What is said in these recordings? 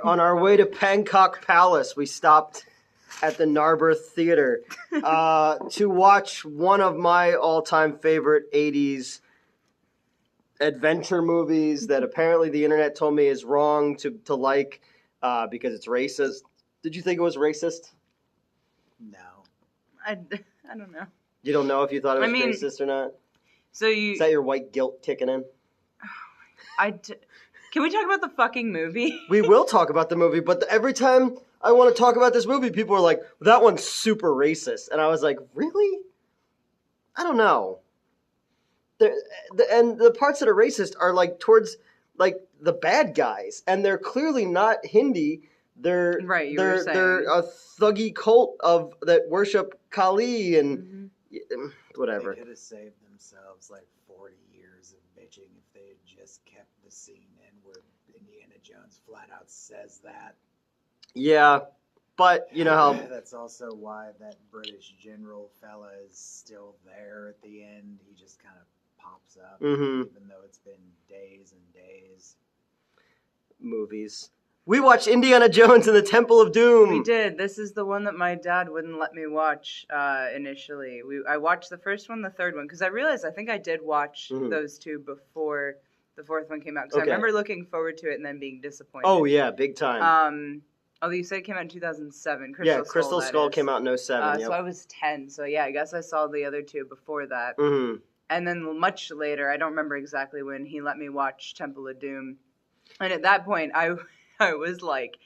our way to Bangkok Palace, we stopped at the Narberth Theater to watch one of my all-time favorite 80s adventure movies that apparently the internet told me is wrong to like because it's racist. Did you think it was racist? No. I don't know. You don't know if you thought it was racist or not? So Is that your white guilt kicking in? Can we talk about the fucking movie? We will talk about the movie, but every time I want to talk about this movie, people are like, that one's super racist. And I was like, really? I don't know. And the parts that are racist are like towards like the bad guys, and they're clearly not Hindi. They're a thuggy cult that worship Kali and whatever. They could have saved themselves like 40 years of bitching if they had just kept the scene in where Indiana Jones flat out says that. Yeah, but you know how that's also why that British general fella is still there at the end. He just kind of pops up, even though it's been days and days. Movies. We watched Indiana Jones and the Temple of Doom. We did. This is the one that my dad wouldn't let me watch initially. I watched the first one, the third one, because I realized I think I did watch those two before the fourth one came out. Because I remember looking forward to it and then being disappointed. Oh, yeah, big time. Although you said it came out in 2007. Crystal Skull came out in 2007. So I was 10. So yeah, I guess I saw the other two before that. And then much later, I don't remember exactly when, he let me watch Temple of Doom. And at that point, I was like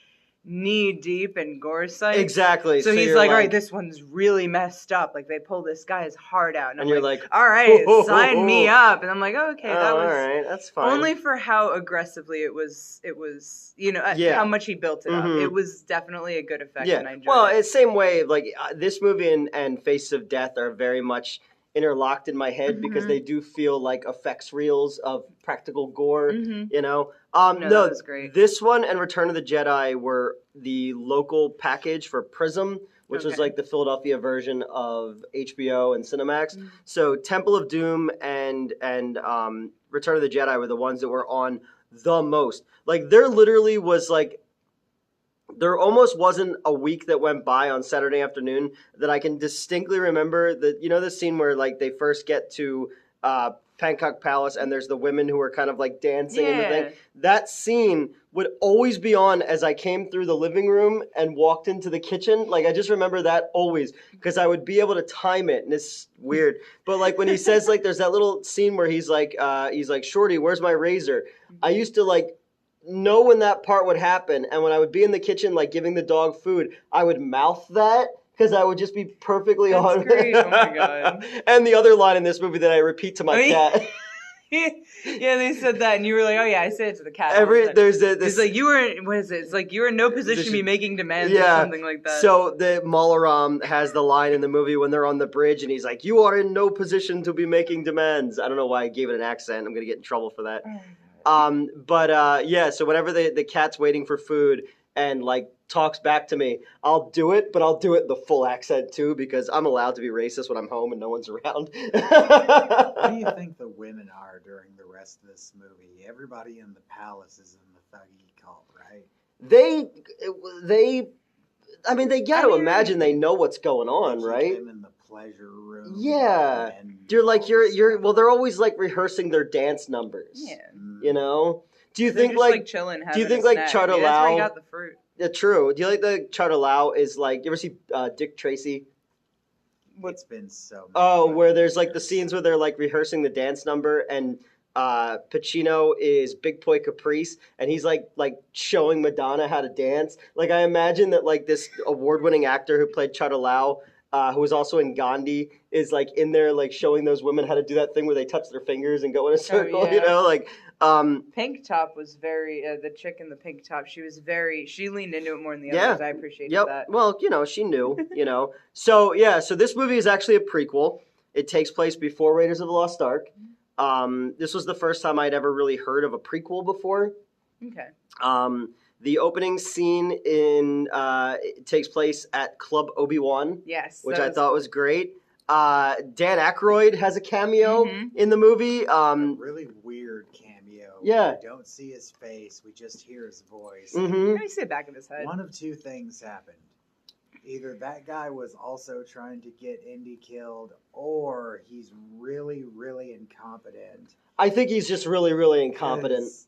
knee deep in gore sites. Exactly. So he's like, all right, this one's really messed up. Like they pull this guy's heart out. And you're like, all right, sign me up. And I'm like, oh, okay, that was all right, that's fine. Only for how aggressively it was, how much he built it up. It was definitely a good effect. And I enjoyed it. It's same way, like this movie and Face of Death are very much interlocked in my head because they do feel like effects reels of practical gore, you know? That was great. This one and Return of the Jedi were the local package for Prism, which was like the Philadelphia version of HBO and Cinemax. So Temple of Doom and Return of the Jedi were the ones that were on the most. Like there literally was like, there almost wasn't a week that went by on Saturday afternoon that I can distinctly remember that, you know, the scene where like they first get to Bangkok Palace and there's the women who are kind of like dancing and the thing. That scene would always be on as I came through the living room and walked into the kitchen. Like I just remember that always because I would be able to time it, and it's weird. But like when he says like there's that little scene where he's like Shorty, where's my razor? I used to like know when that part would happen, and when I would be in the kitchen like giving the dog food, I would mouth that because I would just be perfectly on. Great. Oh my god! And the other line in this movie that I repeat to my cat. Yeah, they said that, and you were like, "Oh yeah, I say it to the cat." It's like you were. What is it? It's like you were in no position to be making demands or something like that. So the Malaram has the line in the movie when they're on the bridge, and he's like, "You are in no position to be making demands." I don't know why I gave it an accent. I'm gonna get in trouble for that. So whenever the cat's waiting for food and like talks back to me, I'll do it, but I'll do it in the full accent too because I'm allowed to be racist when I'm home and no one's around. What do you think the women are during the rest of this movie? Everybody in the palace is in the thuggy cult, right? They got to imagine they know what's going on, right? Them in the pleasure room. Yeah, you're. They're always like rehearsing their dance numbers. Yeah, you know. Do you they're think just, like chilling? Do you think like Chowder Lao? That's where you got the fruit. Yeah, true. Do you like the Chowder Lao is like? You ever see Dick Tracy? It's been so. Where there's like the scenes where they're like rehearsing the dance number and. Pacino is Big Boy Caprice, and he's like showing Madonna how to dance. Like I imagine that like this award-winning actor who played Chowder Lao, who was also in Gandhi, is like in there like showing those women how to do that thing where they touch their fingers and go in a circle. You know, like. Pink Top was very the chick in the pink top. She leaned into it more than the others. I appreciated that. Well, you know, she knew. You know, so this movie is actually a prequel. It takes place before Raiders of the Lost Ark. This was the first time I'd ever really heard of a prequel before. Okay. The opening scene takes place at Club Obi-Wan. Yes. Which I thought was great. Dan Aykroyd has a cameo in the movie. A really weird cameo Yeah. We don't see his face. We just hear his voice. Mm-hmm. I see the back of his head. One of two things happened. Either that guy was also trying to get Indy killed, or he's really, really incompetent. I think he's just really, really incompetent. 'Cause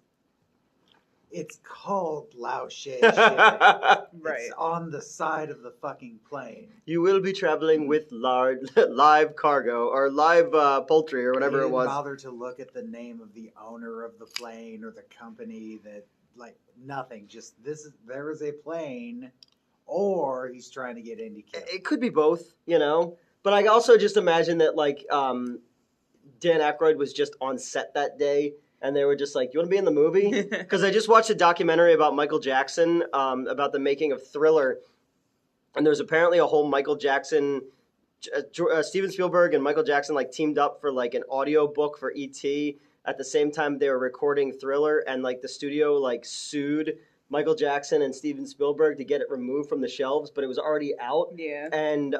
it's called Lao She. Right. It's on the side of the fucking plane. You will be traveling with live cargo or live poultry or whatever He it didn't was. bother to look at the name of the owner of the plane or the company that, like, nothing. Just there is a plane, or he's trying to get Indy killed. It could be both, you know. But I also just imagine that like Dan Aykroyd was just on set that day, and they were just like, "You want to be in the movie?" Because I just watched a documentary about Michael Jackson, about the making of Thriller, and there's apparently a whole Michael Jackson, Steven Spielberg and Michael Jackson like teamed up for like an audio book for E.T. At the same time they were recording Thriller, and like the studio like sued Michael Jackson and Steven Spielberg to get it removed from the shelves, but it was already out. Yeah. And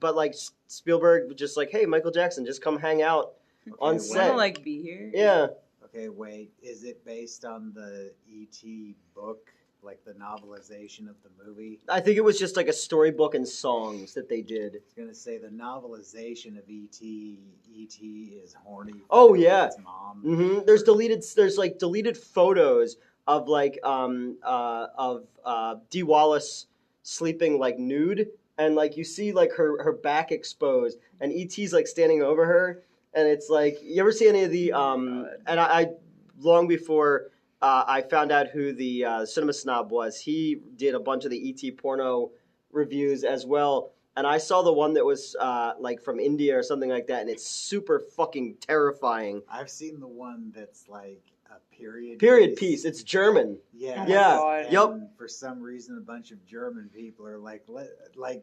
but like Spielberg was just like, "Hey, Michael Jackson, just come hang out on Okay, set." Want to like be here? Yeah. Okay, wait. Is it based on the E.T. book, like the novelization of the movie? I think it was just like a storybook and songs that they did. I was gonna say the novelization of E.T. E.T. is horny. Oh, for yeah. his mom. There's like deleted photos of like Dee Wallace sleeping like nude, and like you see like her back exposed, and E.T.'s like standing over her, and it's like, you ever see any of the and I long before I found out who the Cinema Snob was, he did a bunch of the E.T. porno reviews as well. And I saw the one that was like from India or something like that, and it's super fucking terrifying. I've seen the one that's like a period Piece. It's German. Yeah. Oh my Yeah. God. Yep. And for some reason, a bunch of German people are like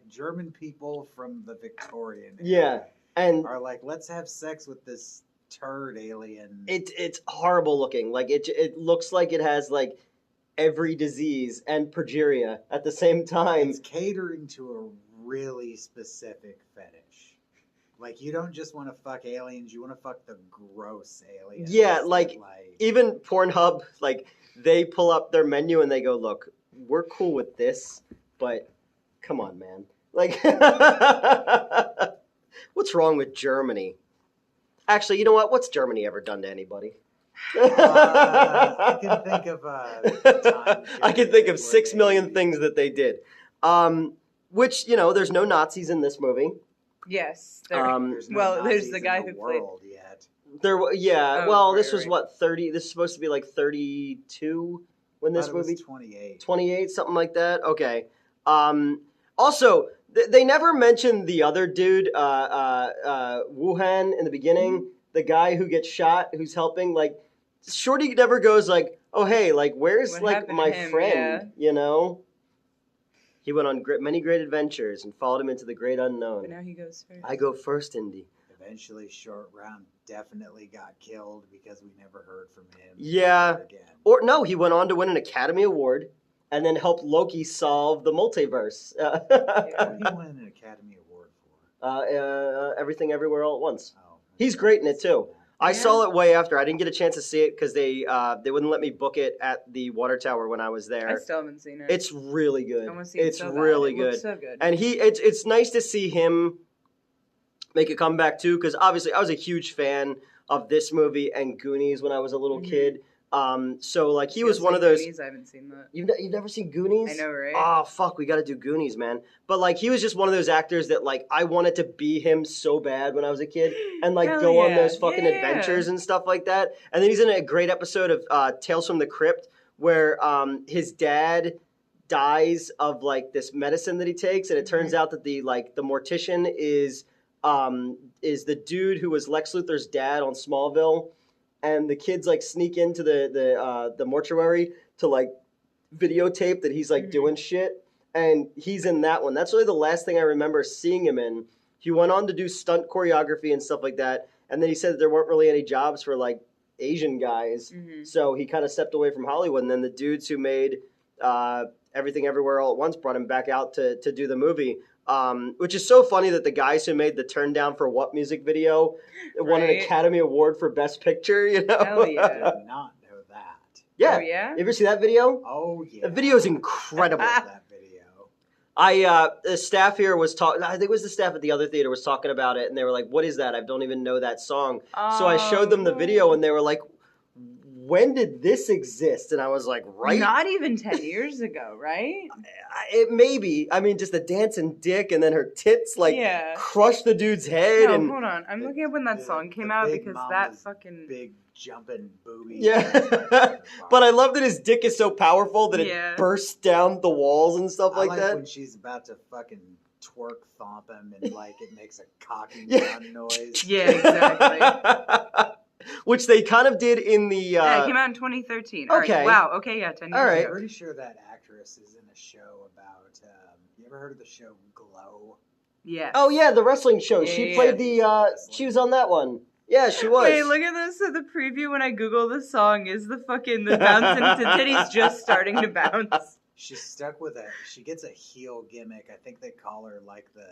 German people from the Victorian era Yeah. And are like, let's have sex with this turd alien. it's horrible looking. Like it looks like it has like every disease and progeria at the same time. It's catering to a really specific fetish. Like, you don't just want to fuck aliens, you want to fuck the gross aliens. Yeah, that, like, even Pornhub, like they pull up their menu and they go, "Look, we're cool with this, but come on, man. Like what's wrong with Germany? Actually, you know what? What's Germany ever done to anybody?" I can think of I can think of 6 million things that they did. Which, you know, there's no Nazis in this movie. Yes. There's no well, there's Nazis the in guy the who played. world yet. Yeah. Oh, Well, right, this was right. what, 30? This is supposed to be like 32 when this Thought it was movie. 28. 28, something like that. Okay. Also, they never mentioned the other dude, Wuhan, in the beginning. The guy who gets shot, who's helping. Like, Shorty never goes like, "Oh, hey, like, where's What like happened my to him? friend?" You know. He went on many great adventures and followed him into the great But unknown. now he goes first. I go first, Indy. Eventually, Short Round definitely got killed because we never heard from him. Yeah. ever again. Or no, he went on to win an Academy Award and then helped Loki solve the multiverse. What did he win an Academy Award for? Everything Everywhere All at Once. Oh, He's great in it, too. I Yeah. saw it way after. I didn't get a chance to see it because they wouldn't let me book it at the Water Tower when I was I there. still haven't seen it. It's really good. I want to see it It's so bad. really It good. looks so good. And it's nice to see him make a comeback too, because obviously I was a huge fan of this movie and Goonies when I was a little Mhm. kid. So like he was You'll one see of those. Goonies? I haven't seen that. You've never seen Goonies? I know, right? Oh fuck, we got to do Goonies, man. But like he was just one of those actors that like I wanted to be him so bad when I was a kid and like Hell go on yeah. those fucking Yeah. adventures and stuff like that. And then he's in a great episode of Tales from the Crypt where his dad dies of like this medicine that he takes, and it turns out that the mortician is the dude who was Lex Luthor's dad on Smallville, and the kids like sneak into the mortuary to like videotape that he's like Mhm. doing shit, and he's in that one. That's really the last thing I remember seeing him in. He went on to do stunt choreography and stuff like that, and then he said that there weren't really any jobs for like Asian guys, Mhm. so he kind of stepped away from Hollywood. And then the dudes who made Everything Everywhere All at Once brought him back out to do the movie. which is so funny that the guys who made the Turn Down for What music video won an Right. Academy Award for Best Picture, you know? Hell I yeah. did not know that. Yeah. Oh, yeah? You ever see that video? Oh yeah. The video is incredible. I love that video. The staff here was talking, I think it was the staff at the other theater was talking about it, and they were like, what is that? I don't even know that song. So I showed them the video, and they were like, when did this exist? And I was like, right? Not even 10 years ago, right? It maybe. I mean, just the dancing dick, and then her tits like Yeah. crush the dude's head, No, and hold on. I'm looking up when that The- song came the out Big because Mama's that fucking. Big jumping booby. yeah. But I love that his dick is so powerful that Yeah. it bursts down the walls and stuff I like like that. when she's about to fucking twerk thomp him and like it makes a cocking Yeah. down noise. Yeah, exactly. Which they kind of did in the. Yeah, it came out in 2013. okay. All right. Wow. Okay. Yeah. 10 years All right. I'm ago. pretty sure that actress is in a show about. You ever heard of the show Glow? Yeah. Oh yeah, the wrestling show. Yeah, She yeah, played yeah. the. She was on that one. Yeah, she was. Wait, look at this. So the preview when I Google the song is the fucking the bouncing to titties just starting to bounce. She's stuck with she gets a heel gimmick. I think they call her like the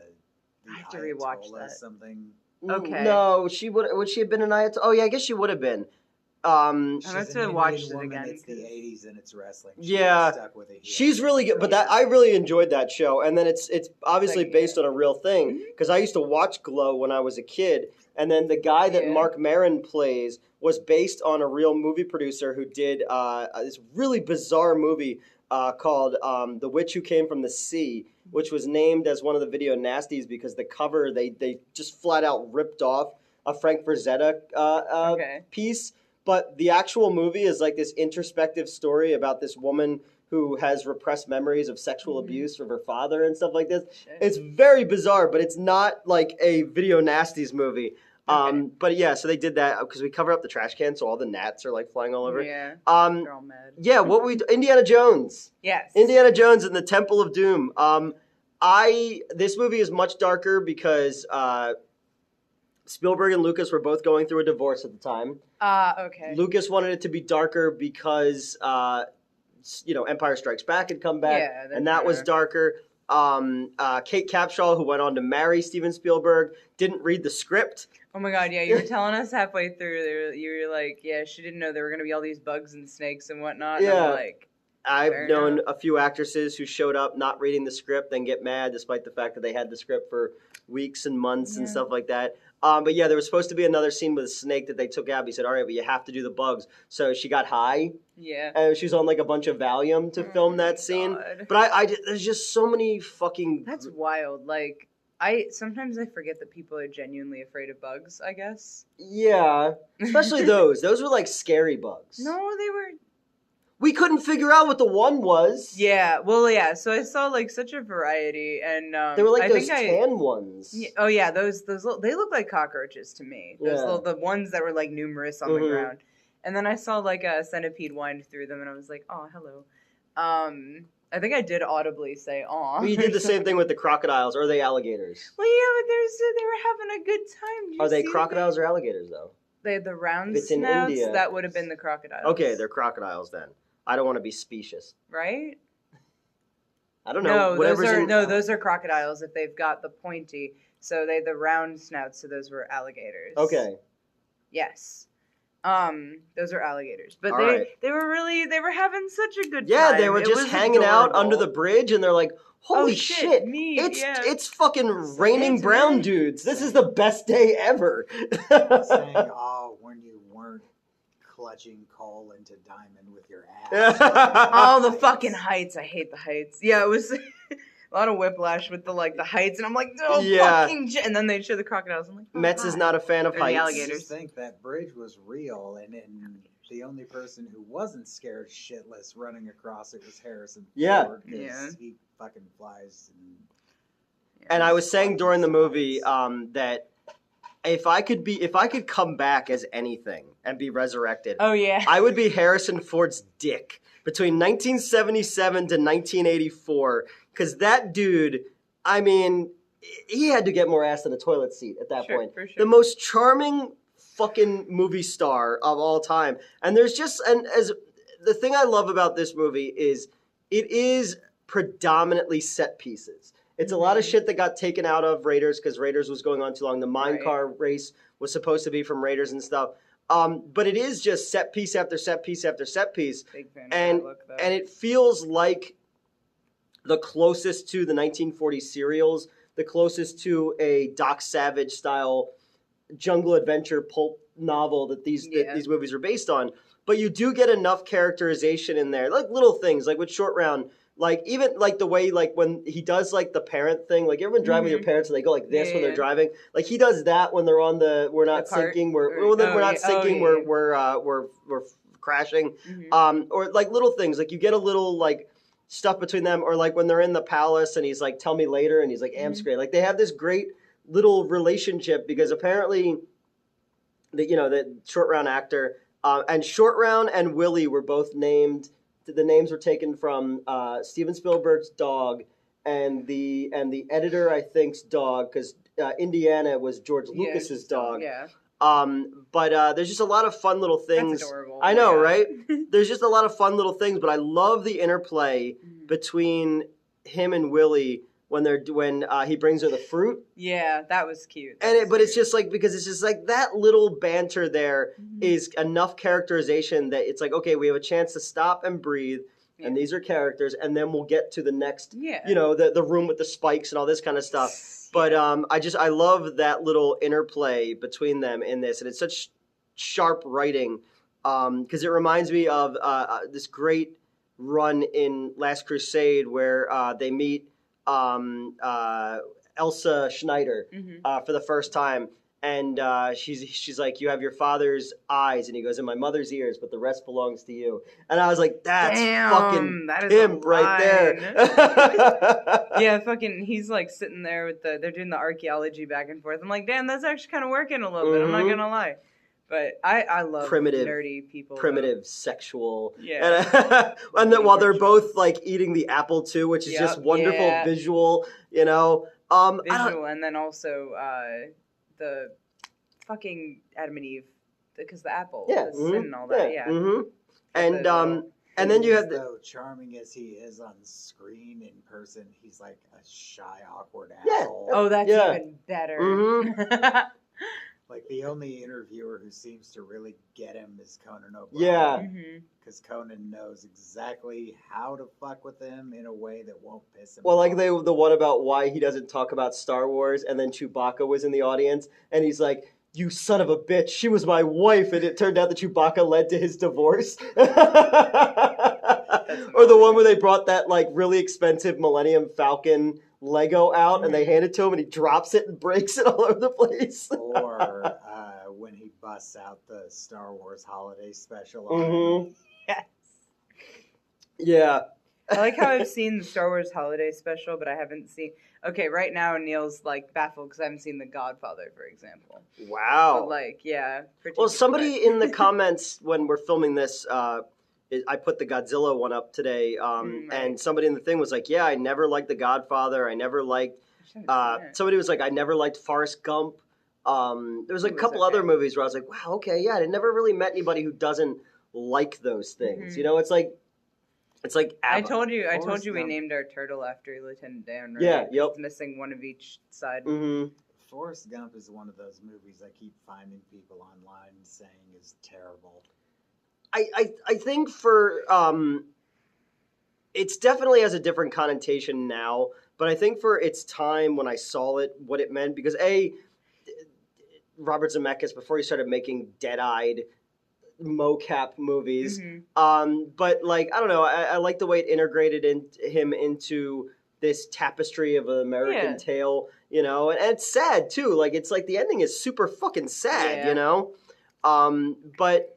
I have to rewatch Ayatollah that. something. Okay. No, would she have been an Ayatollah? Oh yeah, I guess she would have been. I She's have an to Indian watch it woman, again, It's the 'cause- 80s and it's wrestling. Yeah. She's stuck with a heel. She's really good, but I really enjoyed that show, and then it's obviously Like, based yeah. on a real thing Mhm. because I used to watch Glow when I was a kid, and then the guy that Yeah. Mark Maron plays was based on a real movie producer who did this really bizarre movie called "The Witch Who Came from the Sea," which was named as one of the video nasties because the cover they just flat out ripped off a Frank Frazetta Okay. piece. But the actual movie is like this introspective story about this woman who has repressed memories of sexual Mhm. abuse from her father and stuff like this. Shit. It's very bizarre, but it's not like a video nasties movie. Okay. But yeah, so they did that because we cover up the trash can, so all the gnats are like flying all over. Yeah. Yeah, They're all mad. Indiana Jones. Yes. Indiana Jones and the Temple of Doom. This movie is much darker because Spielberg and Lucas were both going through a divorce at the time. Okay. Lucas wanted it to be darker because Empire Strikes Back had come back, Yeah, and that was fair. darker. Kate Capshaw, who went on to marry Steven Spielberg, didn't read the script. Oh my god, yeah, you were telling us halfway through, you were like, yeah, she didn't know there were going to be all these bugs and snakes and whatnot. Yeah. And I'm like, I've Fair known enough. a few actresses who showed up not reading the script, then get mad despite the fact that they had the script for weeks and months and Yeah. stuff like that. But yeah, there was supposed to be another scene with a snake that they took out. He said, all right, but you have to do the bugs. So she got high, yeah. and she was on like a bunch of Valium to film Oh my that scene. God. But there's just so many fucking... That's wild. Like, sometimes I forget that people are genuinely afraid of bugs, I guess. Yeah, especially those. Those were like scary bugs. No, they were. We couldn't figure out what the one was. Yeah, well, yeah. So I saw like such a variety, and They were like I those think tan ones. Oh yeah, those they look like cockroaches to me. Those Yeah. little, the ones that were like numerous on the Mhm. ground. And then I saw like a centipede wind through them, and I was like, oh hello. I think I did audibly say aw. We did the same thing with the crocodiles. Or are they alligators? Well, yeah, but they were having a good time. Did you Are they see crocodiles or alligators, though? They had the round If it's in snouts. India- That would have been the crocodiles. Okay, they're crocodiles then. I don't want to be specious. right. I don't know. Those are crocodiles if they've got the pointy. So they the round snouts. So those were alligators. Okay. Yes. Those are alligators. But All they right. they were having such a good Yeah, time. they were It just was hanging out adorable. under the bridge, and they're like, "Holy Oh, shit! neat, It's yeah. it's fucking raining It's brown really- dudes. This is the best day ever." Saying, oh, when you weren't clutching coal into diamond with your ass. Oh, the fucking heights. I hate the heights. Yeah, it was a lot of whiplash with the heights, and I'm like, no, Yeah. fucking shit. And then they show the crocodiles. I'm like, oh, Metz is God. not a fan of Or the heights. alligators. Just think that bridge was real, and the only person who wasn't scared shitless running across it was Harrison Yeah. Ford, 'cause Yeah. he fucking flies. And I was saying during the movie that if I could come back as anything and be resurrected, Oh yeah. I would be Harrison Ford's dick between 1977 to 1984, because that dude, I mean, he had to get more ass than a toilet seat at that Sure, point. for sure. The most charming fucking movie star of all time. And there's just, and as the thing I love about this movie is it is predominantly set pieces. It's a lot of shit that got taken out of Raiders because Raiders was going on too long. The mine car race was supposed to be from Raiders and stuff. But it is just set piece after set piece after set piece. Big fan of And that look, though. and it feels like the closest to the 1940s serials, the closest to a Doc Savage style jungle adventure pulp novel that these movies are based on. But you do get enough characterization in there, like little things, like with Short Round, like even like the way like when he does like the parent thing, like you ever been driving with your parents and they go like this when they're driving, like he does that when they're on the we're not sinking, we're crashing, or like little things, like you get a little like stuff between them, or like when they're in the palace and he's like tell me later and he's like Amscray, like they have this great little relationship because apparently the Short Round actor and Short Round and Willie were both named. The names were taken from Steven Spielberg's dog and the editor I think's dog, because Indiana was George Lucas's dog. Yeah. But there's just a lot of fun little things. That's adorable. I know, right? There's just a lot of fun little things, but I love the interplay between him and Willie when he brings her the fruit. Yeah, that was cute. But it's just like, because it's just like that little banter there is enough characterization that it's like, okay, we have a chance to stop and breathe, and these are characters, and then we'll get to the next, the room with the spikes and all this kind of stuff. But I love that little interplay between them in this, and it's such sharp writing, because it reminds me of this great run in Last Crusade where they meet Elsa Schneider for the first time, and she's like, you have your father's eyes, and he goes, in my mother's ears, but the rest belongs to you. And I was like, that's fucking pimp right there. Yeah, fucking, he's like sitting there with they're doing the archaeology back and forth. I'm like, damn, that's actually kind of working a little bit. I'm not gonna lie. But I love primitive, nerdy people. Primitive, sexual. Yeah. And then while they're both like eating the apple too, which is just wonderful visual, Visual, and then also the fucking Adam and Eve, because the apple, the sin and all that, And then you have though charming as he is on screen, in person, he's like a shy, awkward asshole. Oh, that's even better. Like, the only interviewer who seems to really get him is Conan O'Brien. Yeah. Because Conan knows exactly how to fuck with him in a way that won't piss him off. Well, like the one about why he doesn't talk about Star Wars, and then Chewbacca was in the audience, and he's like, you son of a bitch, she was my wife, and it turned out that Chewbacca led to his divorce. Or the one where they brought that, like, really expensive Millennium Falcon Lego out, and they hand it to him, and he drops it and breaks it all over the place. Or when he busts out the Star Wars holiday special. Yes. Yeah. I like how I've seen the Star Wars holiday special, but I haven't seen... Okay, right now Neil's, like, baffled because I haven't seen The Godfather, for example. Wow. But, like, yeah. Well, somebody in the comments when we're filming this... I put the Godzilla one up today, and somebody in the thing was like, yeah, I never liked The Godfather. I never liked... somebody was like, I never liked Forrest Gump. There was like a couple other movies where I was like, wow, okay, yeah, I never really met anybody who doesn't like those things. You know, it's like ABBA. I told you we named our turtle after Lieutenant Dan, right? Yeah, yep. It's missing one of each side. Forrest Gump is one of those movies I keep finding people online saying is terrible. I think for it's definitely has a different connotation now, but I think for its time when I saw it, what it meant, because Robert Zemeckis, before he started making dead-eyed mocap movies, but like, I don't know, I like the way it integrated him into this tapestry of an American tale, you know, and it's sad too, like it's like the ending is super fucking sad, you know, but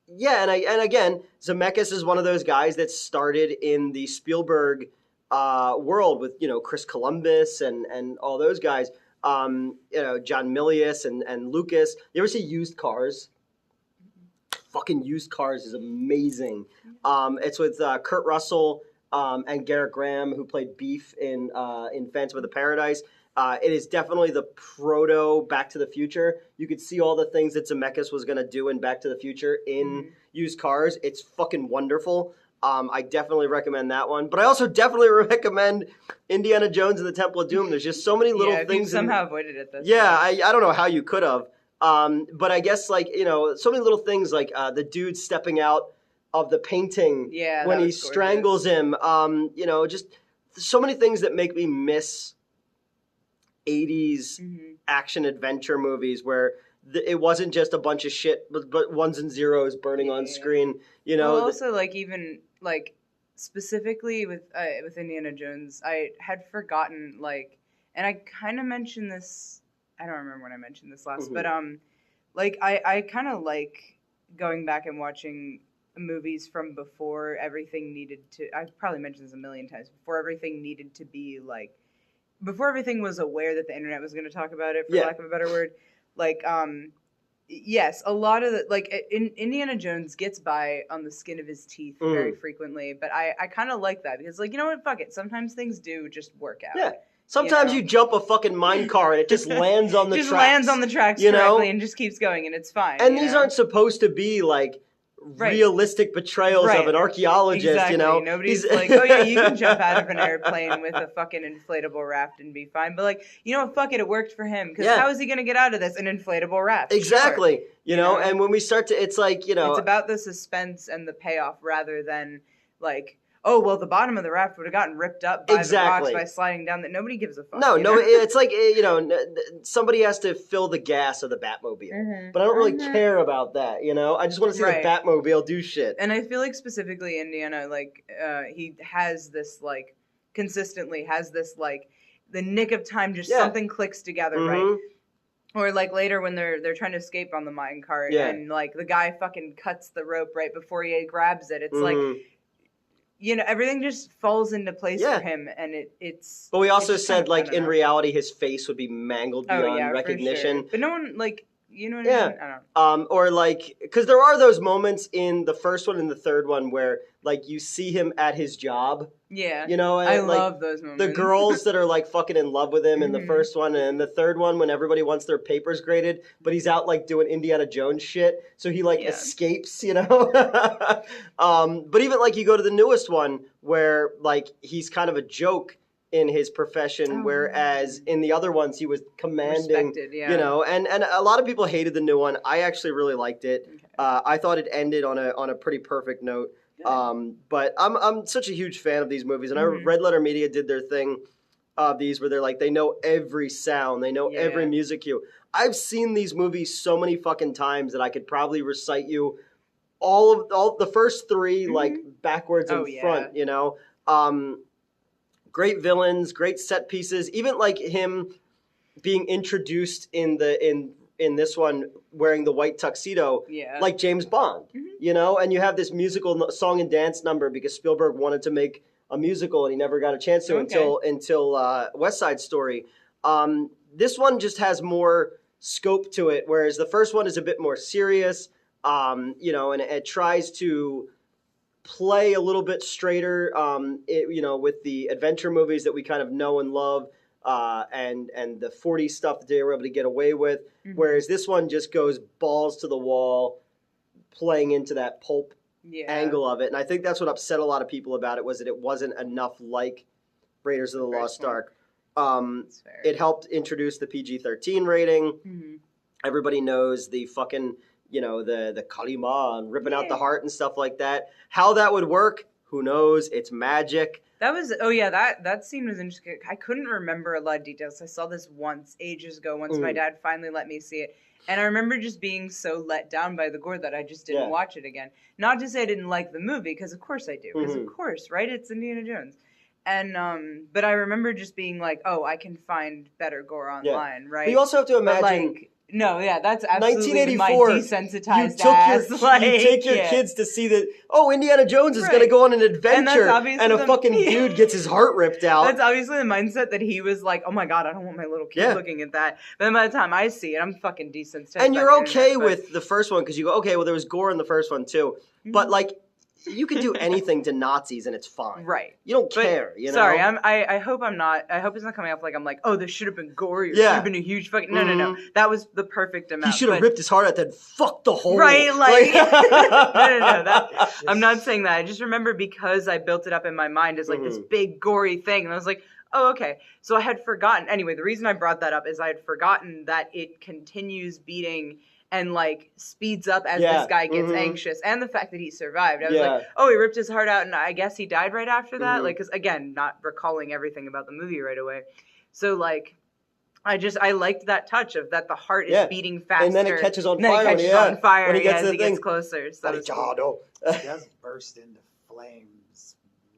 yeah, and again, Zemeckis is one of those guys that started in the Spielberg world with, you know, Chris Columbus and all those guys, you know, John Milius and Lucas. You ever see Used Cars? Fucking Used Cars is amazing. It's with Kurt Russell and Garrett Graham, who played Beef in Phantom of the Paradise. It is definitely the proto Back to the Future. You could see all the things that Zemeckis was going to do in Back to the Future in Used Cars. It's fucking wonderful. I definitely recommend that one. But I also definitely recommend Indiana Jones and the Temple of Doom. There's just so many little if things. You somehow avoided it. That's yeah, I don't know how you could have. But I guess, like, you know, so many little things, like the dude stepping out of the painting when he strangles him. You know, just so many things that make me miss 80s action adventure movies where it wasn't just a bunch of shit, but ones and zeros burning on screen. You know, well, also like even like specifically with Indiana Jones, I had forgotten like, and I kind of mentioned this. I don't remember when I mentioned this last, but like I kind of like going back and watching movies from before everything needed to. I've probably mentioned this a million times. Before everything needed to be like, before everything was aware that the internet was going to talk about it, for lack of a better word. Like, yes, a lot of the, like, Indiana Jones gets by on the skin of his teeth very frequently, but I kind of like that because, like, you know what, fuck it. Sometimes things do just work out. Yeah. Sometimes you jump a fucking mine car and it just lands on the tracks. Just lands on the tracks correctly and just keeps going and it's fine. And these aren't supposed to be, like, realistic portrayals of an archaeologist, exactly. You know? Nobody's like, oh yeah, you can jump out of an airplane with a fucking inflatable raft and be fine. But like, you know what, fuck it worked for him. Because how is he going to get out of this? An inflatable raft. Exactly. Sure. You know, and when we start to, it's like, you know. It's about the suspense and the payoff rather than like, oh, well, the bottom of the raft would have gotten ripped up by the rocks by sliding down. That nobody gives a fuck. No, it's like, you know, somebody has to fill the gas of the Batmobile. But I don't really care about that, you know? I just want to see the Batmobile do shit. And I feel like specifically Indiana, like, he has this, like, consistently has this, like, the nick of time, just something clicks together, right? Or like later when they're trying to escape on the mine cart and like the guy fucking cuts the rope right before he grabs it. It's like, you know, everything just falls into place for him, and it's. But we also said, like, in reality, his face would be mangled beyond recognition. Sure. But no one, like, you know what I mean? I don't know. Or like, because there are those moments in the first one and the third one where, like, you see him at his job. Yeah. You know, and, I like, love those moments. The girls that are, like, fucking in love with him in the first one, and the third one when everybody wants their papers graded, but he's out, like, doing Indiana Jones shit, so he, like, escapes, you know? But even, like, you go to the newest one where, like, he's kind of a joke in his profession, whereas in the other ones he was commanding, you know, and a lot of people hated the new one. I actually really liked it. Okay. I thought it ended on a pretty perfect note. But I'm such a huge fan of these movies, and Red Letter Media did their thing of these where they're like, they know every sound, they know every music cue. I've seen these movies so many fucking times that I could probably recite you all the first three, like, backwards and front, you know. Great villains, great set pieces, even like him being introduced in this one wearing the white tuxedo, like James Bond, you know, and you have this musical song and dance number because Spielberg wanted to make a musical and he never got a chance to until West Side Story. This one just has more scope to it, whereas the first one is a bit more serious, you know, and it tries to play a little bit straighter, you know, with the adventure movies that we kind of know and love, and the 40s stuff that they were able to get away with. Whereas this one just goes balls to the wall, playing into that pulp angle of it. And I think that's what upset a lot of people about it, was that it wasn't enough like Raiders of the Lost Ark. It helped introduce the PG-13 rating. Everybody knows the fucking, you know, the kalima and ripping out the heart and stuff like that. How that would work, who knows? It's magic. That was, that scene was interesting. I couldn't remember a lot of details. I saw this once, ages ago, once my dad finally let me see it. And I remember just being so let down by the gore that I just didn't watch it again. Not to say I didn't like the movie, because of course I do. Because of course, right? It's Indiana Jones. And, but I remember just being like, oh, I can find better gore online, right? But you also have to imagine... But, like, no, that's absolutely my 1984, desensitized ass. You take your kids to see that, oh, Indiana Jones is going to go on an adventure, and a fucking dude gets his heart ripped out. That's obviously the mindset that he was like, oh my god, I don't want my little kid looking at that. But then by the time I see it, I'm fucking desensitized. And you're okay with the first one, because you go, okay, well, there was gore in the first one too. But, like, you could do anything to Nazis and it's fine. Right. You don't But, care, you know? Sorry, I hope I'm not. I hope it's not coming off like I'm like, oh, this should have been gory. Or Yeah. should have been a huge fucking. No. That was the perfect He amount. should have but- ripped his heart out, then fucked the hole. Right, like no. That, It's I'm not just- saying that. I just remember because I built it up in my mind as like this Mhm. big gory thing, and I was like, oh, okay. So I had forgotten. Anyway, the reason I brought that up is I had forgotten that it continues beating and like speeds up as Yeah, this guy gets mhm. anxious, and the fact that he survived. I was Yeah. like, oh, he ripped his heart out, and I guess he died right after that. Mhm. Like, because again, not recalling everything about the movie right away. So like. I liked that touch of that the heart is Yeah. beating faster. And then it catches on and then fire it when catches he- on fire when he gets to as the he gets thing. closer. So Bloody it's cool. Jado. He does burst into flames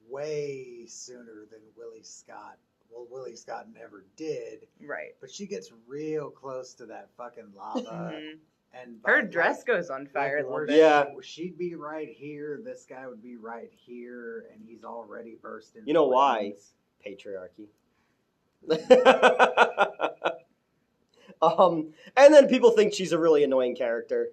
way sooner than Willie Scott. Well, Willie Scott never did, Right. but she gets real close to that fucking lava. Mhm. And Her by, dress like, goes on fire a little where bit. Yeah. she'd be right here. This guy would be right here, and he's already bursting. You know why? Patriarchy. And then people think she's a really annoying character.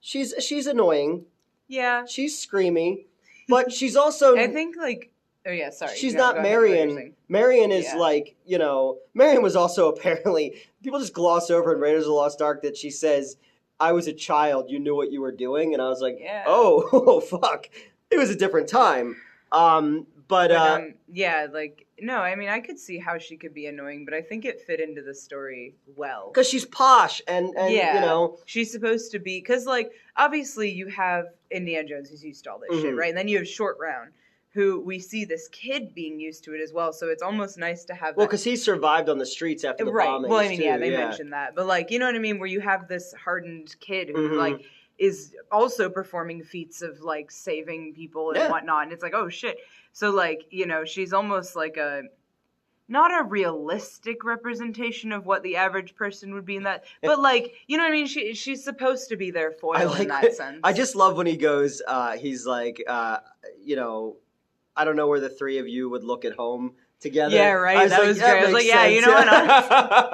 She is. She's annoying. Yeah. She's screamy, but she's also I think like oh yeah, sorry. she's No, not go ahead, what you're Marion. saying. Marion is Yeah. like, you know, Marion was also apparently, people just gloss over in Raiders of the Lost Ark that she says, I was a child, you knew what you were doing. And I was like, Yeah. oh, fuck. It was a different time. But yeah, like no, I mean I could see how she could be annoying, but I think it fit into the story well. because she's posh and Yeah. you know, She's supposed to be because like obviously you have Indiana Jones who's used to all this shit, Mhm. right? And then you have Short Round, who we see this kid being used to it as well. So it's almost nice to have well, that because he survived on the streets after the right. bombings. Well, I mean, too. yeah, they mentioned that, but like, you know what I mean, where you have this hardened kid who Mhm. like is also performing feats of like saving people and Yeah. whatnot, and it's like, oh shit. So like, you know, she's almost like not a realistic representation of what the average person would be in that, but like, you know what I mean? She's supposed to be their foil I like in that sense. I just love when he goes, he's like, you know, I don't know where the three of you would look at home together. Yeah, right. I was That like, was great. I was makes like, yeah, you know sense.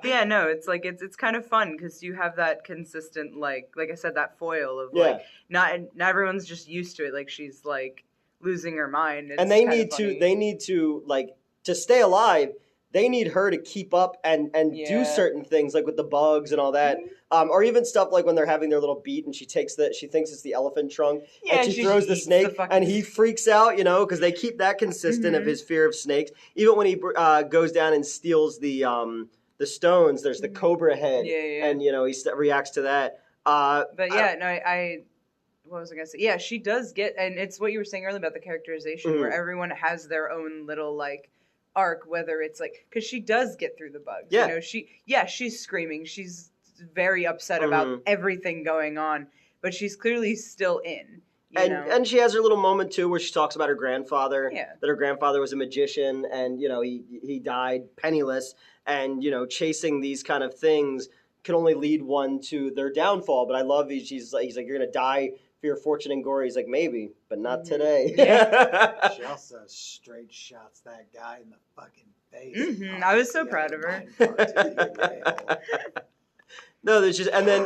But yeah, no, it's like it's kind of fun because you have that consistent like I said, that foil of Yeah. like not everyone's just used to it. Like she's like losing her mind. It's And they kinda need funny. to like to stay alive. They need her to keep up and do Yeah. certain things like with the bugs and all that, or even stuff like when they're having their little beat and she thinks it's the elephant trunk Yeah, and she throws the eats snake fucking- and he freaks out, you know, because they keep that consistent of Mhm. his fear of snakes. Even when he goes down and steals the stones, there's the cobra head, Yeah. and you know he reacts to that. But yeah, no, I what was I gonna say? Yeah, she does get, and it's what you were saying earlier about the characterization, where Mhm. everyone has their own little like arc, whether it's like because she does get through the bugs. Yeah. You know, she's screaming, she's very upset about Mhm. everything going on, but she's clearly still in. You know? And she has her little moment too where she talks about her grandfather, Yeah. that her grandfather was a magician and you know he died penniless, and you know chasing these kind of things can only lead one to their downfall. But I love he's like you're gonna die for your fortune and glory. He's like, maybe, but not Mhm. today. She also straight shots that guy in the fucking face. Mhm. I was so proud of her. No, there's just, and then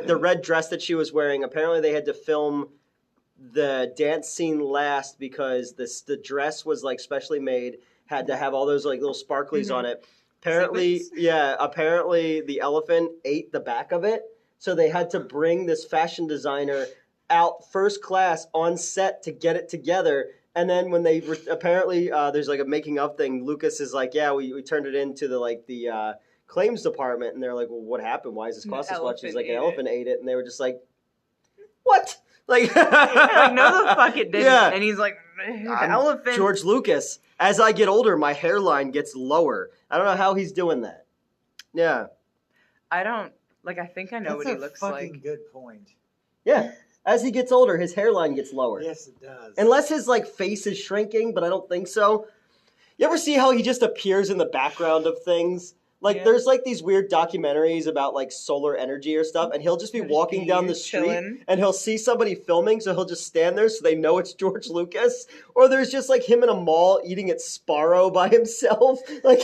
the red dress that she was wearing. Apparently, they had to film the dance scene last because the dress was like specially made, had to have all those like little sparklies Mhm. on it. Apparently, Sequins? apparently the elephant ate the back of it, so they had to bring this fashion designer out first class on set to get it together. And then when they apparently there's like a making of thing, Lucas is like, yeah, we turned it into the claims department, and they're like, well, what happened? Why is this An cost us much? He's elephant like, an ate elephant ate it, and they were just like, what? Like, like, no, the fuck it didn't. Yeah. And he's like, the I'm elephant. George Lucas. As I get older, my hairline gets lower. I don't know how he's doing that. Yeah, I don't like. I think I know what he looks fucking like. good point. yeah. As he gets older, his hairline gets lower. Yes, it does. Unless his like face is shrinking, but I don't think so. You ever see how he just appears in the background of things? Like Yeah. there's like these weird documentaries about like solar energy or stuff, and he'll just be He'll just walking be down the street chilling. and he'll see somebody filming, so he'll just stand there so they know it's George Lucas. Or there's just like him in a mall eating at Sparrow by himself. Like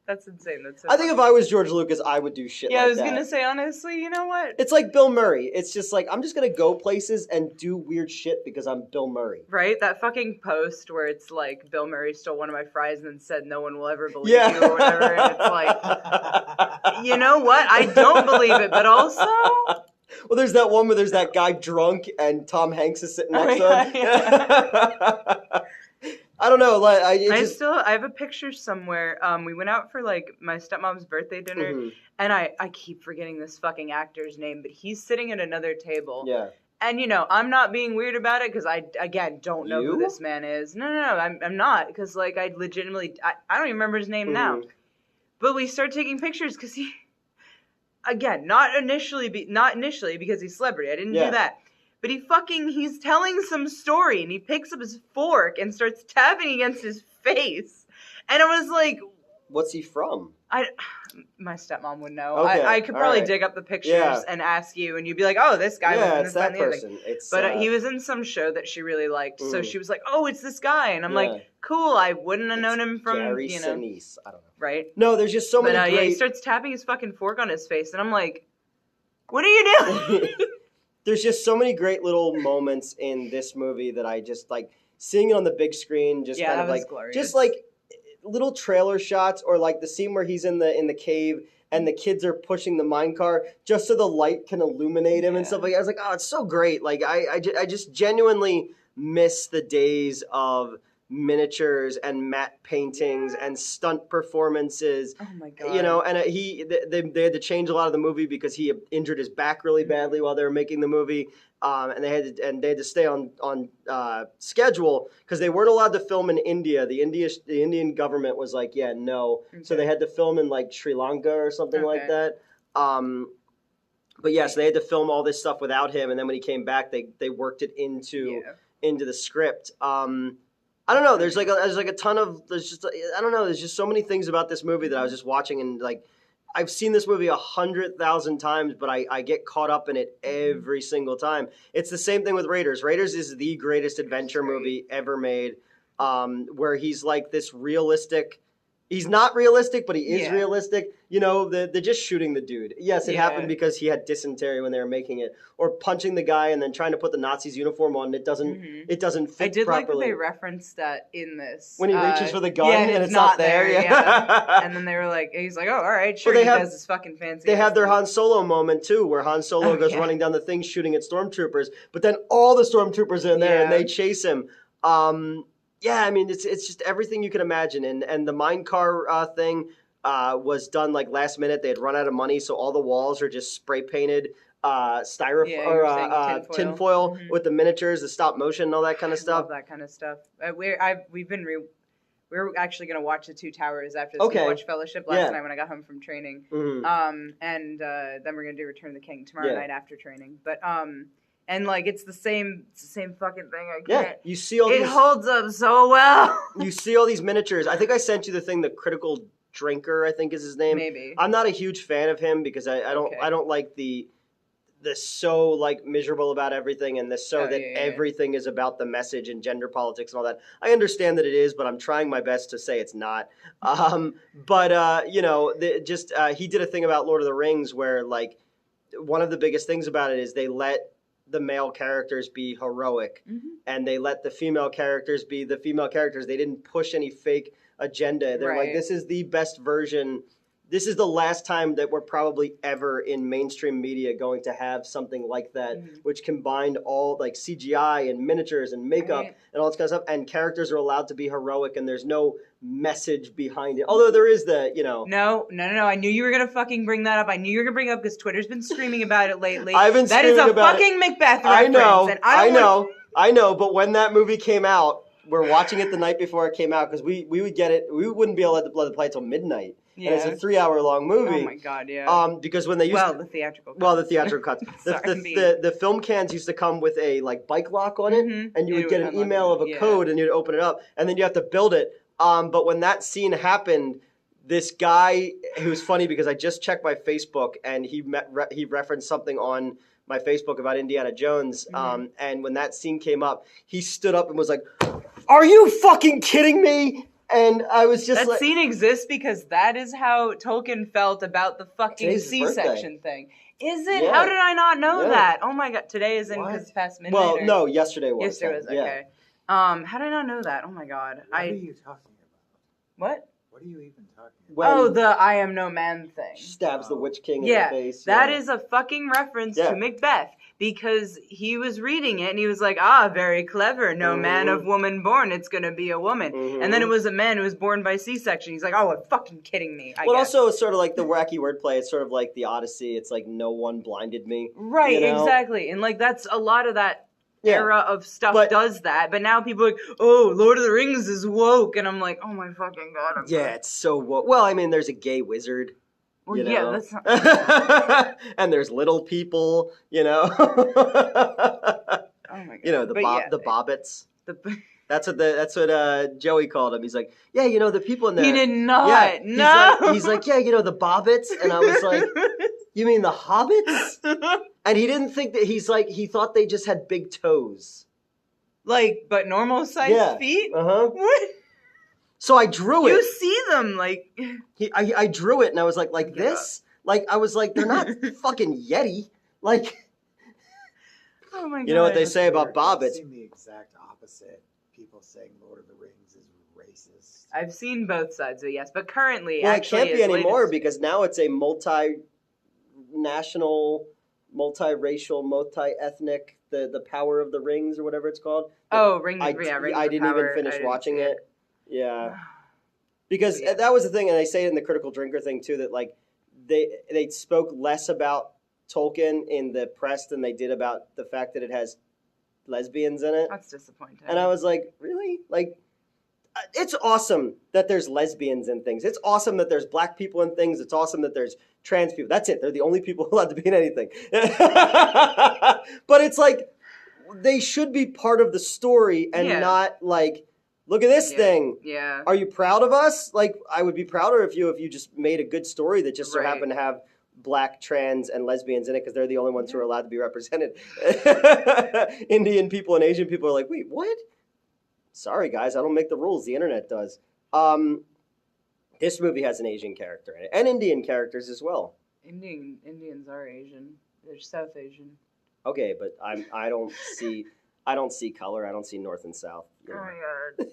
That's insane. That's so I think if I was George Lucas, I would do shit yeah, like I was that. gonna say, honestly, you know what? It's like Bill Murray. It's just like, I'm just going to go places and do weird shit because I'm Bill Murray. Right? That fucking post where it's like Bill Murray stole one of my fries and then said no one will ever believe Yeah. you or whatever. And it's like, you know what? I don't believe it, but also... Well, there's that one where there's that guy drunk and Tom Hanks is sitting next to him. I don't know. Like, I have a picture somewhere. We went out for like my stepmom's birthday dinner, Mhm. and I keep forgetting this fucking actor's name, but he's sitting at another table. Yeah. And you know, I'm not being weird about it because I again don't know who You? this man is. No, I'm not because like I legitimately I don't even remember his name now. Mhm. But we start taking pictures because he, again, not initially because he's celebrity. I didn't Yeah. do that. But he's telling some story and he picks up his fork and starts tapping against his face. And I was like, What's he from? my stepmom would know. Okay, I could probably alright. dig up the pictures Yeah. and ask you, and you'd be like, oh, this guy was Yeah, in it's this, that and the other thing. person. It's, But he was in some show that she really liked, so she was like, "Oh, it's this guy," and I'm Yeah. like, "Cool." I wouldn't have known him from Gary you know, Sinise. I don't know. right? No, there's just so But many yeah, he great... starts tapping his fucking fork on his face, and I'm like, "What are you doing?" There's just so many great little moments in this movie that I just like seeing it on the big screen. Just Yeah, kind of that was like, glorious. just like little trailer shots, or like the scene where he's in the cave and the kids are pushing the mine car just so the light can illuminate him and Yeah. stuff like that. I was like, oh, it's so great. Like I just genuinely miss the days of miniatures and matte paintings and stunt performances. Oh my god! You know, and they had to change a lot of the movie because he injured his back really badly while they were making the movie, and they had to stay on schedule because they weren't allowed to film in India. The Indian government was like, yeah, no, so Okay. they had to film in like Sri Lanka or something like Okay. that. But yes, they had to film all this stuff without him, and then when he came back, they worked it into the script. I don't know. There's like a ton of I don't know. There's just so many things about this movie that I was just watching and like I've seen this movie 100,000 times, but I get caught up in it every single time. It's the same thing with Raiders. Raiders is the greatest adventure movie ever made, where he's like this realistic. He's not realistic, but he is realistic. You know, they're just shooting the dude. Yes, it happened because he had dysentery when they were making it, or punching the guy and then trying to put the Nazis' uniform on. It doesn't fit I did properly. like that they referenced that in this. When he reaches for the gun yeah, and it's not there. Yeah. And then they were like, he's like, oh, all right, sure. Well, He does this fucking fancy. They ass have their thing. Han Solo moment too, where Han Solo goes running down the thing shooting at stormtroopers, but then all the stormtroopers are in there and they chase him. Yeah, I mean, it's just everything you can imagine. And the mine car thing was done like last minute. They had run out of money, so all the walls are just spray painted styrofoam or tinfoil with the miniatures, the stop motion, and all that kind of stuff. Love that kind of stuff. We're actually gonna watch the Two Towers after this. Okay. We watched Fellowship last night when I got home from training. Mhm. And then we're gonna do Return of the King tomorrow Yeah. night after training. But and like it's the same fucking thing. I Yeah, can't. you see all It these. holds up so well. You see all these miniatures. I think I sent you the thing, the Critical Drinker, I think is his name. Maybe. I'm not a huge fan of him because I don't like the so like miserable about everything and everything is about the message and gender politics and all that. I understand that it is, but I'm trying my best to say it's not. But you know, he did a thing about Lord of the Rings where like one of the biggest things about it is they let the male characters be heroic and they let the female characters be the female characters. They didn't push any fake agenda. They're like, this is the best version. This is the last time that we're probably ever in mainstream media going to have something like that, which combined all like CGI and miniatures and makeup and all this kind of stuff. And characters are allowed to be heroic and there's no message behind it. Although there is the, you know. No. I knew you were going to fucking bring that up. I knew you were going to bring it up because Twitter's been screaming about it lately. I've been That is screaming a about fucking Macbeth reference. I And I know. But when that movie came out, we're watching it the night before it came out because we would get it. We wouldn't be able to let it play until midnight. Yeah. And it's a 3-hour-long movie. Oh my god, yeah. Because when they used the theatrical cuts. the theatrical cuts. The film cans used to come with a like bike lock on it, and you would get an email of a code, and you'd open it up, and then you have to build it. But when that scene happened, this guy who was funny because I just checked my Facebook, and he referenced something on my Facebook about Indiana Jones. And when that scene came up, he stood up and was like, "Are you fucking kidding me? And I was just That like, scene exists because that is how Tolkien felt about the fucking Today's his C-section thing. Is it? Yeah. How did I not know Yeah. that? Oh my god! Today is in What? because it's past midnight. well, or- no, yesterday was. Yesterday was yeah. okay. How did I not know that? Oh my god! What are you talking about? What? What are you even talking about? When Oh, the I am no man thing. she stabs the Witch King in Yeah, the face. That yeah. is a fucking reference Yeah. to Macbeth because he was reading it and he was like, very clever. No man of woman born. It's going to be a woman. And then it was a man who was born by C-section. He's like, you're fucking kidding me. I Well, guess. also, it's sort of like the wacky wordplay. It's sort of like the Odyssey. It's like no one blinded me. Right, you know? exactly. And like that's a lot of that Yeah. era of stuff But- does that. But now people are like, Lord of the Rings is woke. And I'm like, oh my fucking god. Yeah, it's so well. I mean, there's a gay wizard. Well, you know? yeah, that's not. And there's little people. You know. Oh my god. You know the But yeah, the bobbits. the- That's what Joey called them. He's like, yeah, you know the people in there. He did not. Yeah, No. He's like, yeah, you know the bobbits, and I was like, you mean the hobbits? And he didn't think that he thought they just had big toes. like, but normal sized Yeah. feet? Uh-huh. What? So I drew You it. see them like I drew it and I was like Give this? Like I was like, they're not fucking Yeti. Like oh my god. You know what they say about I've bobbits? seen the exact opposite. People saying Lord of the Rings is racist. I've seen both sides of it, yes, but currently Well, it actually can't be as late anymore as- because now it's a multi-national, multiracial, multi-ethnic, the Power of the Rings or whatever it's called. Ring I of didn't Power, even finish I didn't watching see it. Yeah. Because Yeah. that was the thing, and they say it in the Critical Drinker thing too, that like they spoke less about Tolkien in the press than they did about the fact that it has lesbians in it. That's disappointing. And I was like, really? Like, it's awesome that there's lesbians in things. It's awesome that there's black people in things. It's awesome that there's trans people. That's it. They're the only people allowed to be in anything. But it's like, they should be part of the story and Yeah. not like, look at this Yeah. thing. Yeah. Are you proud of us? Like, I would be prouder if you just made a good story that just so Right. happened to have black, trans, and lesbians in it because they're the only ones who are allowed to be represented. Indian people and Asian people are like, wait, what? Sorry, guys, I don't make the rules. The internet does. This movie has an Asian character in it, and Indian characters as well. Indians are Asian. They're South Asian. Okay, but I don't see color. I don't see North and South. You Oh know. my god.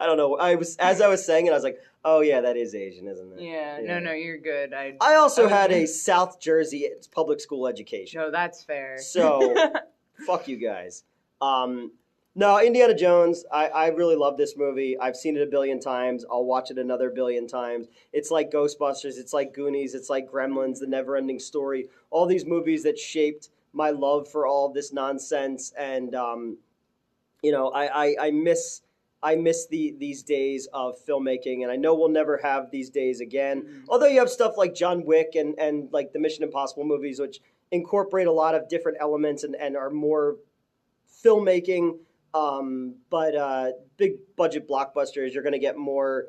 I don't know. As I was saying it, I was like, oh yeah, that is Asian, isn't it? Yeah. Yeah. No, you're good. I also was- had a South Jersey public school education. No, that's fair. So, fuck you guys. No, Indiana Jones, I really love this movie. I've seen it a billion times. I'll watch it another billion times. It's like Ghostbusters. It's like Goonies. It's like Gremlins, The Never-Ending Story. All these movies that shaped my love for all of this nonsense. And, you know, I miss these days of filmmaking, and I know we'll never have these days again. Although you have stuff like John Wick and like the Mission Impossible movies, which incorporate a lot of different elements and are more filmmaking. But big budget blockbusters, you're going to get more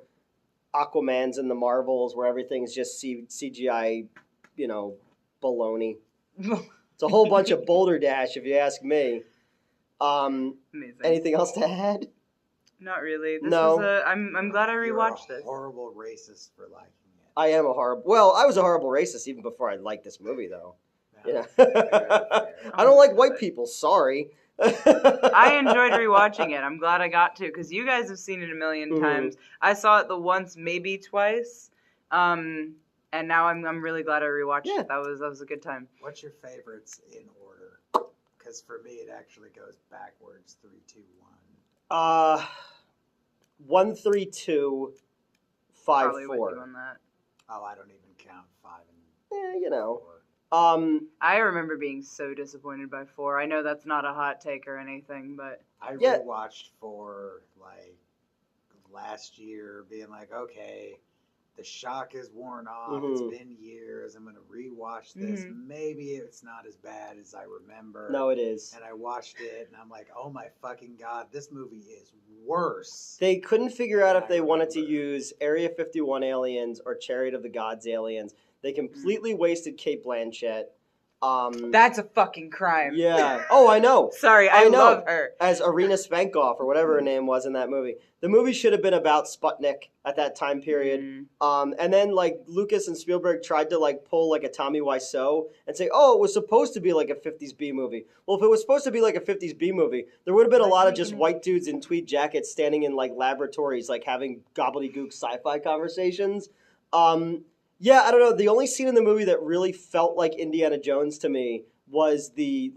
Aquamans and the Marvels where everything's just CGI, you know, baloney. It's a whole bunch of Boulder Dash, if you ask me. Amazing. Anything else to add? Not really. This No. was I'm glad I rewatched You're a this. horrible racist for liking it. I am a horrible. Well, I was a horrible racist even before I liked this movie, though. No, Yeah. fair, fair. I don't like white people. Sorry. I enjoyed rewatching it. I'm glad I got to because you guys have seen it a million Mhm. times. I saw it the once, maybe twice, and now I'm really glad I rewatched Yeah. it. That was a good time. What's your favorites in order? Because for me, it actually goes backwards 3, 2, 1. 1, 3, 2, 5, Probably with you 4. on that. Oh, I don't even count 5 and You know. 4. I remember being so disappointed by 4. I know that's not a hot take or anything, but I Yeah. rewatched 4 like last year, being like, okay, the shock is worn off. It's Mhm. been years. I'm gonna rewatch this. Mhm. Maybe it's not as bad as I remember. No, it is. And I watched it, and I'm like, oh my fucking god, this movie is worse. They couldn't figure out if they I wanted to remember. use Area 51 aliens or Chariot of the Gods aliens. They completely wasted Kate Blanchett. That's a fucking crime. Yeah. Oh, I know. Sorry, I know. love her. As Arena Spankoff, or whatever her name was in that movie. The movie should have been about Sputnik at that time period. And then, like, Lucas and Spielberg tried to, like, pull, like, a Tommy Wiseau and say, oh, it was supposed to be, like, a 50s B movie. Well, if it was supposed to be, like, a 50s B movie, there would have been a lot of just white dudes in tweed jackets standing in, like, laboratories, like, having gobbledygook sci-fi conversations. Yeah, I don't know. The only scene in the movie that really felt like Indiana Jones to me was the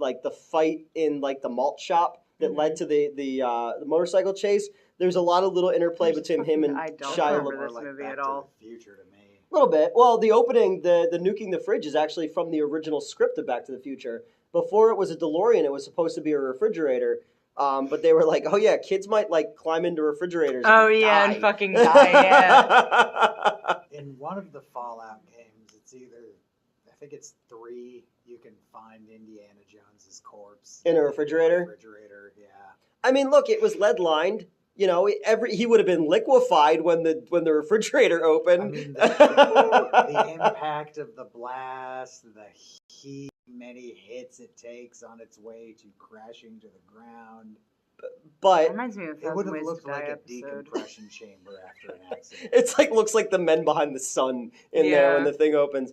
fight in, like, the malt shop that led to the motorcycle chase. There's a lot of little interplay between him and I don't Shia remember LaBeouf. this movie Back at to all. the Future to me. A little bit. Well, the opening, the nuking the fridge is actually from the original script of Back to the Future. Before it was a DeLorean, it was supposed to be a refrigerator. But they were like, oh yeah, kids might, like, climb into refrigerators and die. And fucking die, yeah. In one of the Fallout games, it's either, I think it's 3, you can find Indiana Jones's corpse. In a refrigerator? Refrigerator, yeah. I mean, look, it was lead lined. You know, he would have been liquefied when the refrigerator opened. I mean, the impact of the blast, the heat, many hits it takes on its way to crashing to the ground. But reminds me of It would Thousand have Ways looked to Die like a episode. decompression chamber after an accident. it's like looks like the Men Behind the Sun in there Yeah. when the thing opens.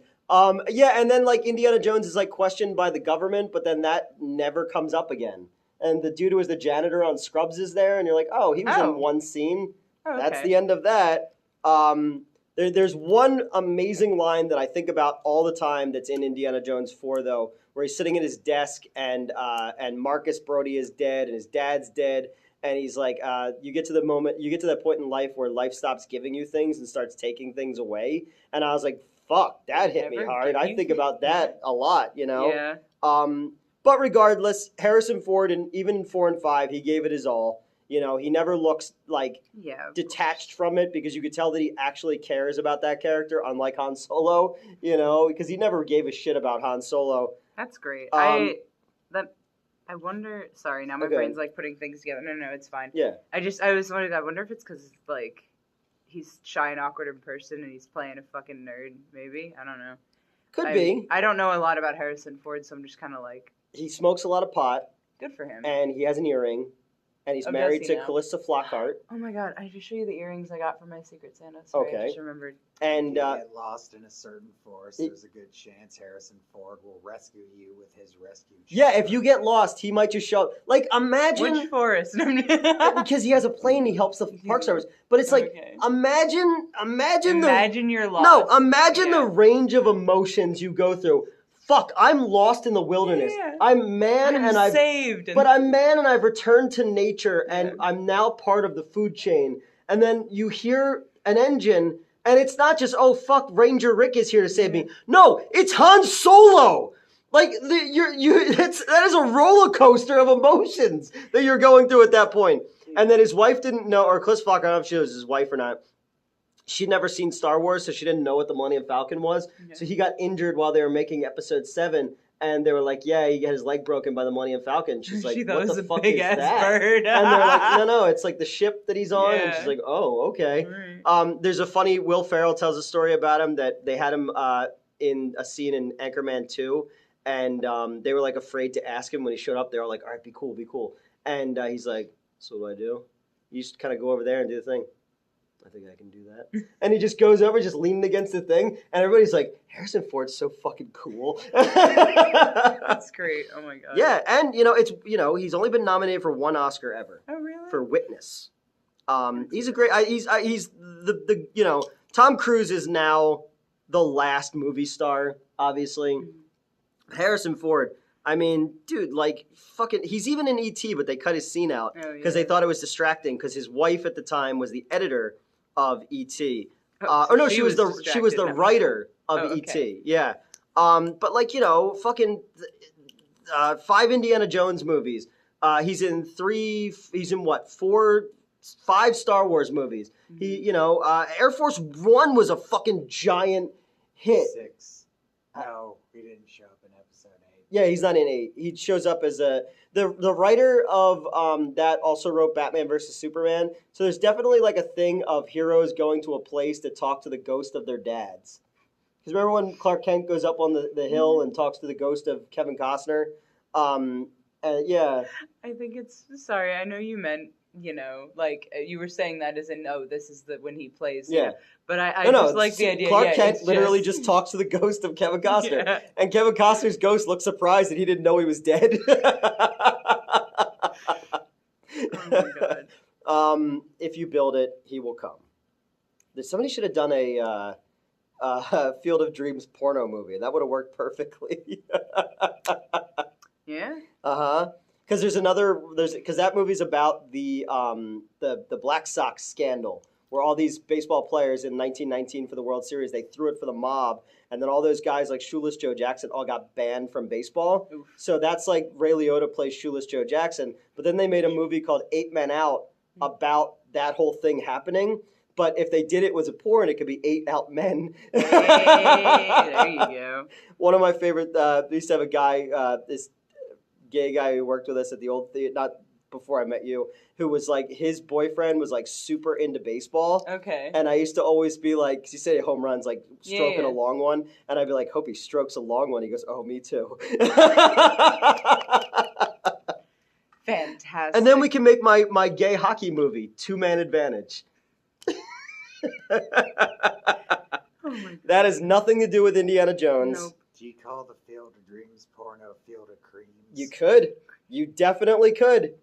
Yeah, and then, like, Indiana Jones is, like, questioned by the government, but then that never comes up again. And the dude who was the janitor on Scrubs is there, and you're like, oh, he was Oh. in one scene. Oh, okay. That's the end of that. There's one amazing line that I think about all the time that's in Indiana Jones 4, though, where he's sitting at his desk and Marcus Brody is dead and his dad's dead. And he's like, you get to that point in life where life stops giving you things and starts taking things away. And I was like, fuck, that hit me Never hard. give I you think things. about that a lot, you know? Yeah. But regardless, Harrison Ford, and even in 4 and 5, he gave it his all. You know, he never looks, like, Yeah. detached from it, because you could tell that he actually cares about that character, unlike Han Solo, you know, because he never gave a shit about Han Solo. That's great. I wonder. Sorry, now my Okay. brain's like putting things together. No, it's fine. Yeah. I was wondering. I wonder if it's because like he's shy and awkward in person, and he's playing a fucking nerd. Maybe I don't know. Could be. I don't know a lot about Harrison Ford, so I'm just kind of like, He smokes a lot of pot, good for him. and he has an earring, and he's Oh, married does he to now? Callista Flockhart. Oh my god, I just show you the earrings I got from my Secret Santa. Sorry, Okay. I just remembered. And, If you get lost in a certain forest, there's a good chance Harrison Ford will rescue you with his rescue. yeah, chopper. if you get lost, he might just show up. Like, imagine... Which forest? because he has a plane, he helps the Park Service. But it's like, Okay. imagine You're lost. No, imagine Yeah. the range of emotions you go through. Fuck, I'm lost in the wilderness. Yeah. I'm man I'm and I've saved. but I'm man and I've returned to nature and Yeah. I'm now part of the food chain. And then you hear an engine and it's not just, oh fuck, Ranger Rick is here to save me. No, it's Han Solo. Like that is a roller coaster of emotions that you're going through at that point. And then his wife didn't know, or Callista Flockhart, I don't know if she was his wife or not. She'd never seen Star Wars, so she didn't know what the Millennium Falcon was. Yeah. So he got injured while they were making Episode 7, and they were like, "Yeah, he got his leg broken by the Millennium Falcon." She's like, she thought "What it was the a fuck big is ass that?" bird. And they're like, "No, it's like the ship that he's on." And Yeah. she's like, "Oh, okay." Right. There's a funny Will Ferrell tells a story about him that they had him in a scene in Anchorman 2, and they were like afraid to ask him when he showed up. They were like, "All right, be cool," and he's like, "So what do I do?" You just kind of go over there and do the thing. I think I can do that. And he just goes over, just leaning against the thing, and everybody's like, Harrison Ford's so fucking cool. That's great. Oh my god. Yeah, and he's only been nominated for 1 Oscar ever Oh really? for Witness. He's a great. He's the Tom Cruise is now the last movie star, obviously. Mm-hmm. Harrison Ford. I mean, dude, like, fucking, he's even in E.T., but they cut his scene out Oh, because yeah. they thought it was distracting because his wife at the time was the editor of E.T. Oh, Or no, so she was the distracted. writer of Oh, E.T. okay. Yeah. But like, fucking 5 Indiana Jones movies. He's in 5 Star Wars movies. Mm-hmm. He, Air Force One was a fucking giant hit. 6. No, he didn't show up in episode 8. Yeah, he's not in 8. He shows up as the writer of that also wrote Batman versus Superman. So there's definitely like a thing of heroes going to a place to talk to the ghost of their dads. Because remember when Clark Kent goes up on the hill and talks to the ghost of Kevin Costner? Yeah. I think it's sorry. I know you meant like you were saying that as in this is the when he plays. Yeah. But I just like the idea. Clark yeah, Kent it's literally just talks to the ghost of Kevin Costner, Yeah. and Kevin Costner's ghost looks surprised that he didn't know he was dead. Oh my god. If you build it, he will come. Somebody should have done a Field of Dreams porno movie. That would have worked perfectly. Yeah. Because because that movie's about the Black Sox scandal, where all these baseball players in 1919 for the World Series, they threw it for the mob, and then all those guys like Shoeless Joe Jackson all got banned from baseball. Oof. So that's like Ray Liotta plays Shoeless Joe Jackson, but then they made a movie called 8 Men Out about that whole thing happening. But if they did it was a porn, it could be 8 Out Men. Hey, there you go. One of my favorite, we used to have a guy, this gay guy who worked with us at the old theater, not before I met you, who was like, his boyfriend was like super into baseball. Okay. And I used to always be like, 'cause you say home runs, like stroking Yeah. a long one. And I'd be like, hope he strokes a long one. He goes, oh, me too. Fantastic. And then we can make my gay hockey movie, 2-Man Advantage. Oh my god. That has nothing to do with Indiana Jones. Nope. Do you call the Field of Dreams porno Field of Creams? You could. You definitely could.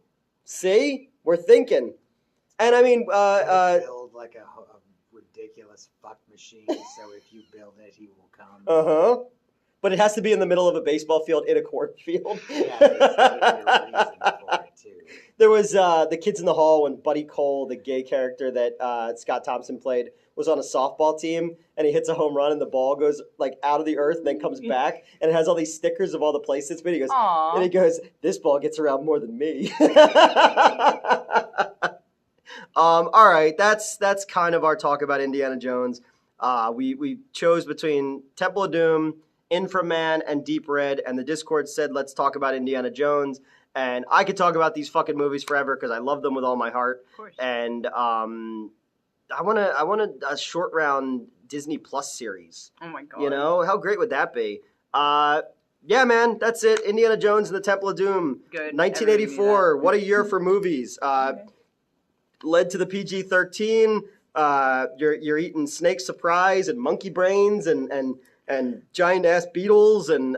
See? We're thinking. And I mean, build like a ridiculous fuck machine, so if you build it, he will come. uh-huh. But it has to be in the middle of a baseball field in a cornfield. Yeah, there's gotta be a reason for it too. There was The Kids in the Hall when Buddy Cole, the gay character that Scott Thompson played, was on a softball team, and he hits a home run, and the ball goes like out of the earth and then comes back, and it has all these stickers of all the places it's been. He goes, Aw. and he goes, "This ball gets around more than me." All right, that's kind of our talk about Indiana Jones. We chose between Temple of Doom, Inframan, and Deep Red, and the Discord said, let's talk about Indiana Jones. And I could talk about these fucking movies forever because I love them with all my heart. Of course. And I want a short round Disney Plus series. Oh my god. You know, how great would that be? Yeah, man, that's it. Indiana Jones and the Temple of Doom. Good. 1984. What a year for movies. Led to the PG-13. You're eating Snake Surprise and Monkey Brains and giant ass beetles and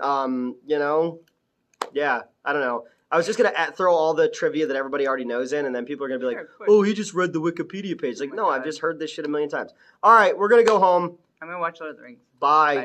yeah, I don't know. I was just gonna throw all the trivia that everybody already knows in, and then people are gonna be like, Sure, of course. "Oh, he just read the Wikipedia page." Like, my no, I've God. just heard this shit a million times. All right, we're gonna go home. I'm gonna watch Lord of the Rings. Bye. Bye.